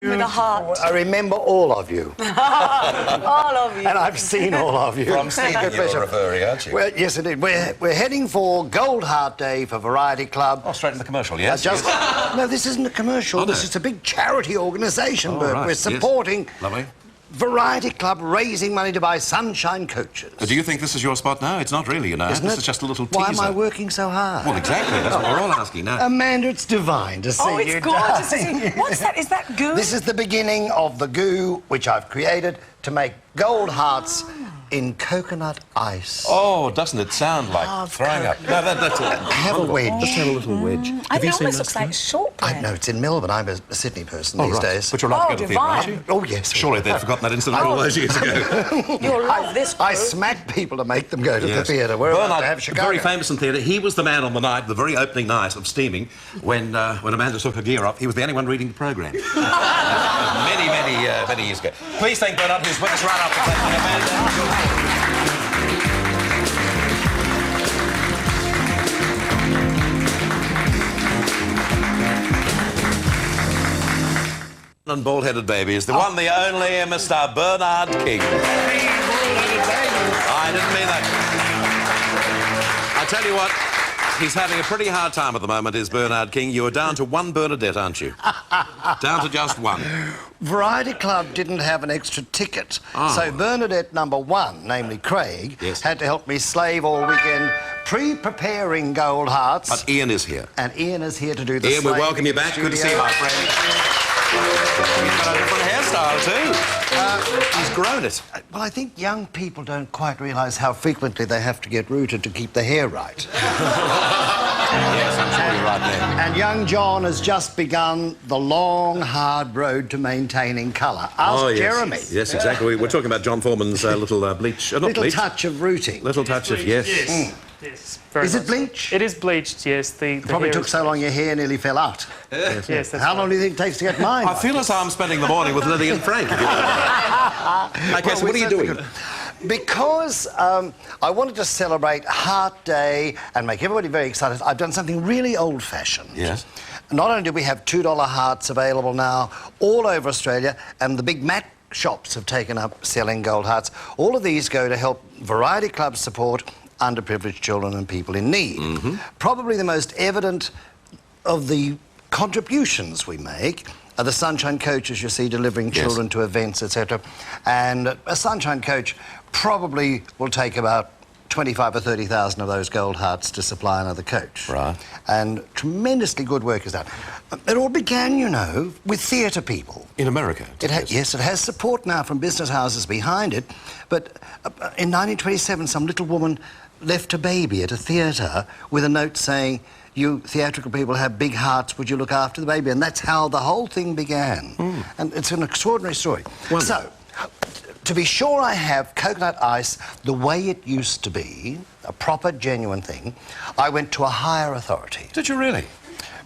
With a heart. I remember all of you. All of you. And I've seen all of you. From Stephen, you're referring, aren't you? Well, yes, indeed. We're heading for Gold Heart Day for Variety Club. Oh, straight in the commercial, yes. No, this isn't a commercial. Oh, no. This is a big charity organisation, Oh, Bert. right, We're supporting Lovely. Variety Club, raising money to buy sunshine coaches. Do you think this is your spot now? It's not really, you know. Isn't This it? is just a little teaser. Why am I working so hard? Well, exactly. That's what we're all asking now. Amanda, it's divine to see you. Oh, it's gorgeous to see. What's that? Is that goo? This is the beginning of the goo which I've created to make gold hearts in coconut ice. Oh, doesn't it sound like throwing up? No, that's it. Have a wedge. Just have a little wedge. I think it almost looks like shortbread. I know, it's in Melbourne. I'm a Sydney person these days. But you're allowed to go to the theatre, divine. aren't you? Oh, yes. Surely they'd forgotten that incident all those years ago. You'll love this. I smack people to make them go to the Yes. theatre. We're about to have Bernard, Chicago. very famous in theatre. He was the man on the night, the very opening night of Steaming, when Amanda took her gear off. He was the only one reading the programme. many years ago. Please thank Bernard, who's with us right after playing Amanda. And bald-headed baby is the one, the only Mr. Bernard King. I didn't mean that. I tell you what, he's having a pretty hard time at the moment, is Bernard King. You are down to one Bernadette, aren't you? Down to just one. Variety Club didn't have an extra ticket, so Bernadette number one, namely Craig, had to help me slave all weekend pre-preparing gold hearts. But Ian is here. And Ian is here to do the Ian, we slaving welcome you in the back. Good to see studio. you, my friend. He's got a different hairstyle, too. He's grown it. Well, I think young people don't quite realise how frequently they have to get rooted to keep the hair right. Yes, I'm sure you're right there. And young John has just begun the long, hard road to maintaining colour. Ask Jeremy. Yes, exactly. We're talking about John Foreman's little bleach. Not Little bleach. touch of rooting. Little touch of, yes. Yes, very Is it much. bleach? It is bleached, yes. The Probably hair took is so long your hair nearly fell out. bleached. Yes, that's How long do you think it takes to get mine? I feel as though I'm spending the morning with Lily and Frank. Okay, so what are you doing? Because I wanted to celebrate Heart Day and make everybody very excited, I've done something really old-fashioned. Yes. Not only do we have $2 hearts available now all over Australia, and the big mat shops have taken up selling gold hearts, all of these go to help Variety Club support underprivileged children and people in need. Probably the most evident of the contributions we make are the sunshine coaches you see delivering children to events, etc. And a sunshine coach probably will take about 25 or 30,000 of those gold hearts to supply another coach. Right. And tremendously good work is done. It all began, you know, with theatre people. In America? Yes, it has support now from business houses behind it, but in 1927 some little woman left a baby at a theatre with a note saying, "You theatrical people have big hearts, would you look after the baby?" And that's how the whole thing began. And it's an extraordinary story. So, to be sure I have coconut ice the way it used to be, a proper, genuine thing, I went to a higher authority. Did you really?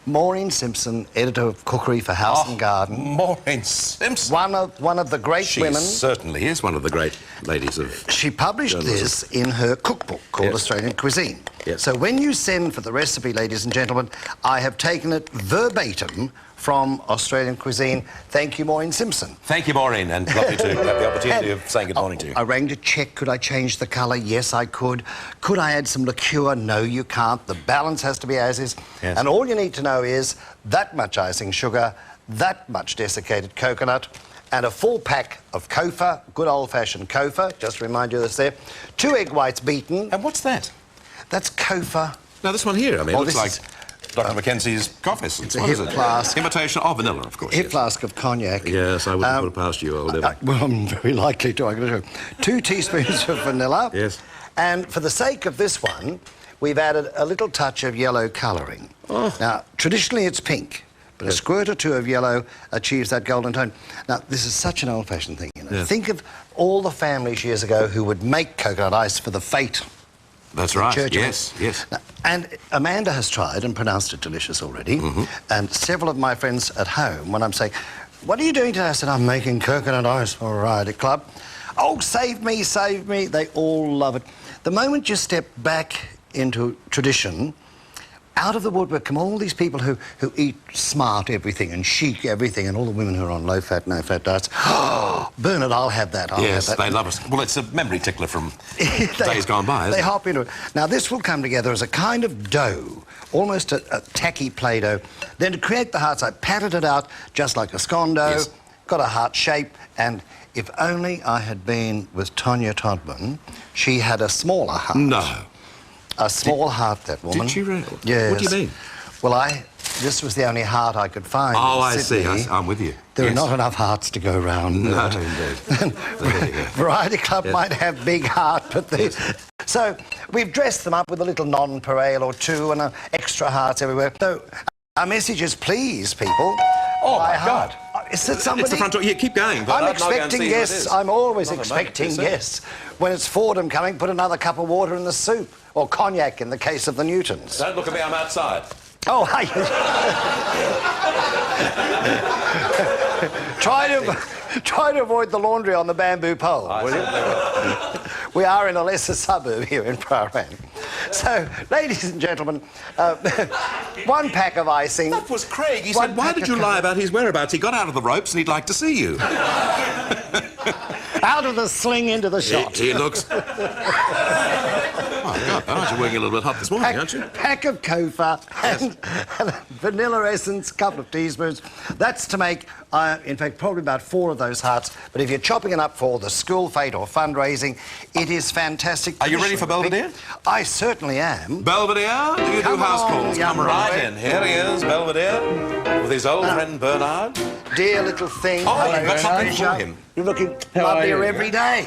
Maureen Simpson, editor of Cookery for House and Garden. Maureen Simpson. One of the great She women. certainly is one of the great ladies of... She published journalism. this in her cookbook called Australian Cuisine. Yes. So when you send for the recipe, ladies and gentlemen, I have taken it verbatim from Australian Cuisine. Thank you, Maureen Simpson. Thank you, Maureen, and lovely to have the opportunity of saying good morning to you. I rang to check, could I change the colour? Yes, I could. Could I add some liqueur? No, you can't. The balance has to be as is. Yes. And all you need to know is that much icing sugar, that much desiccated coconut, and a full pack of Kofa, good old-fashioned Kofa, just to remind you that's there. 2 egg whites beaten. And what's that? That's Kofa. Now, this one here, I mean, Oh, it looks like this Dr. Mackenzie's cough essence. It's a What is hip it? flask. Imitation of vanilla, of course. Hip yes. flask of cognac. Yes, I wouldn't put it past you or whatever. Well, I'm very likely to. I'm going to show 2 teaspoons of vanilla. Yes. And for the sake of this one, we've added a little touch of yellow colouring. Now, traditionally it's pink, but a squirt or 2 of yellow achieves that golden tone. Now, this is such an old-fashioned thing, you know. Think of all the families years ago who would make coconut ice for the fete. That's right, Churchill. yes. Now, and Amanda has tried and pronounced it delicious already. And several of my friends at home, when I'm saying, "What are you doing today?" I said, "I'm making coconut ice for Variety Club." "Oh, save me, save me." They all love it. The moment you step back into tradition out of the woodwork come all these people who eat smart everything and chic everything, and all the women who are on low-fat, no-fat diets. Oh, Bernard, I'll have that. I'll Yes, have that. they love us. Well, it's a memory tickler from days gone by, isn't They it? hop into it. Now, this will come together as a kind of dough, almost a tacky Play-Doh. Then to create the hearts, I patted it out just like a scone dough, Yes. got a heart shape, and if only I had been with Tonya Todman, she had a smaller heart. No. A small heart, that woman. Did she really? Yes. What do you mean? Well, this was the only heart I could find Oh, in I see. Sydney. I'm with you. There Yes. are not enough hearts to go round. No, Bert. indeed. There you go. Variety Club might have big heart, but they... So we've dressed them up with a little nonpareil or two and extra hearts everywhere. So our message is, please, people. Oh, my heart. God. Is it somebody? It's the front door. Yeah, keep going. But I'm I'll go and expecting see who it guests. is. I'm always Not a expecting moment, is it? guests. When it's Fordham coming, put another cup of water in the soup. Or cognac in the case of the Newtons. Don't look at me, I'm outside. Oh, hi. Try to avoid the laundry on the bamboo pole, will you? We are in a lesser suburb here in Prahran. So, ladies and gentlemen, one pack of icing. That was Craig. He One said, why pack did of you co- lie about his whereabouts? He got out of the ropes and he'd like to see you. Out of the sling into the shot. He looks... Oh, God, aren't you working a little bit hot this morning, aren't you? Pack of Kofa and vanilla essence, a couple of teaspoons. That's to make, in fact, probably about 4 of those hearts. But if you're chopping it up for the school fete or fundraising, it is fantastic. Are you ready for Belvedere? I certainly am. Belvedere, do you do Come house on, calls? young Come right boy. in. Here he is, Belvedere, with his old friend Bernard. Dear little thing. Oh, Hello, you've got something Treasure. for him. You're looking lovelier every day.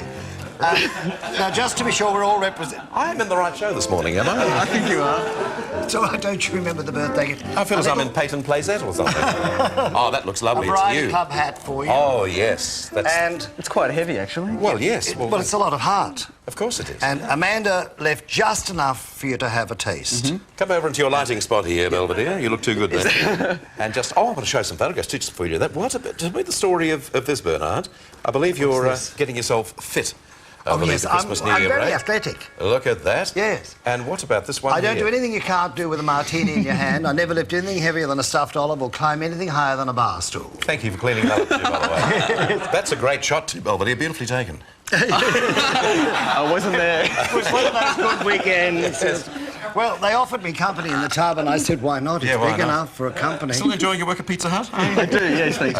Now, just to be sure we're all represented. I'm in the right show this morning, am I? I think you are. So don't you remember the birthday gift? I feel as I'm in Peyton Playset or something. Oh, that looks lovely. A It's Variety you. Club hat for you. Oh, yes. That's... And, It's quite heavy, actually. Well, yes. well, it's a lot of heart. Of course it is. And Amanda left just enough for you to have a taste. Come over into your lighting spot here, Belvedere. You look too good there. And just, I want to show some photographs too, just before you do that. Tell me the story of this, Bernard. I believe you're getting yourself fit. Over yes, the Christmas New I'm Year very break. athletic. Look at that. Yes. And what about this one I don't here? do anything you can't do with a martini in your hand. I never lift anything heavier than a stuffed olive or climb anything higher than a bar stool. Thank you for cleaning that up too, by the way. That's a great shot too, Belvedere. Beautifully taken. I wasn't there. It was one of those good weekends. Well, they offered me company in the tub, and I said, why not? It's Yeah, why big not? enough for a company. Still enjoying your work at Pizza Hut? I do, yes, thanks.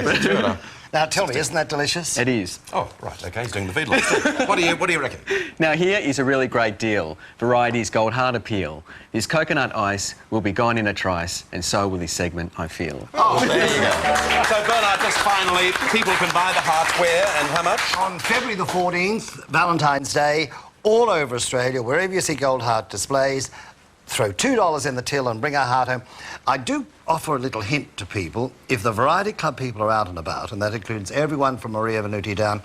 Now, tell me, isn't that delicious? It is. Oh, right, OK, he's doing the feedlot. What do you reckon? Now here is a really great deal. Variety's Gold Heart Appeal. His coconut ice will be gone in a trice, and so will his segment, I feel. Oh, there you go. So, Bernard, just finally, people can buy the hearts where and how much? On February the 14th, Valentine's Day, all over Australia, wherever you see Gold Heart displays, throw $2 in the till and bring our heart home. I do offer a little hint to people. If the Variety Club people are out and about, and that includes everyone from Maria Venuti down,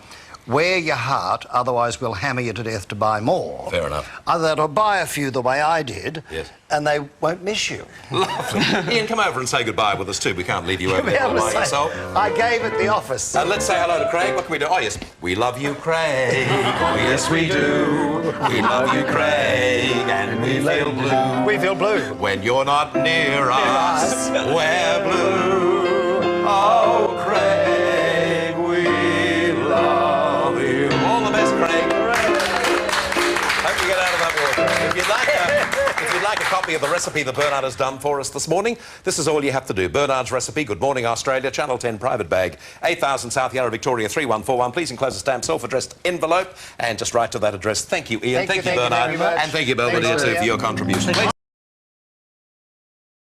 wear your heart, otherwise we'll hammer you to death to buy more. Fair enough. Either that or buy a few the way I did, Yes. and they won't miss you. Lovely. Ian, come over and say goodbye with us too. We can't leave you over there all by yourself. I gave at the office. Let's say hello to Craig. What can we do? Oh, yes. We love you, Craig. Oh, yes, we do. We love you, Craig. And we feel blue. We feel blue. When you're not near us, we're blue. Oh, Craig, we love you. All the best, Craig. Hope you get out of that water. If you'd like a copy of the recipe that Bernard has done for us this morning, this is all you have to do. Bernard's recipe, Good Morning Australia, Channel 10 private bag, 8000 South Yarra, Victoria 3141. Please enclose a stamp, self-addressed envelope, and just write to that address. Thank you, Ian. Thank you Bernard. very much. And thank you, Belvedere, Thanks, too, Ian. for your contribution. Please.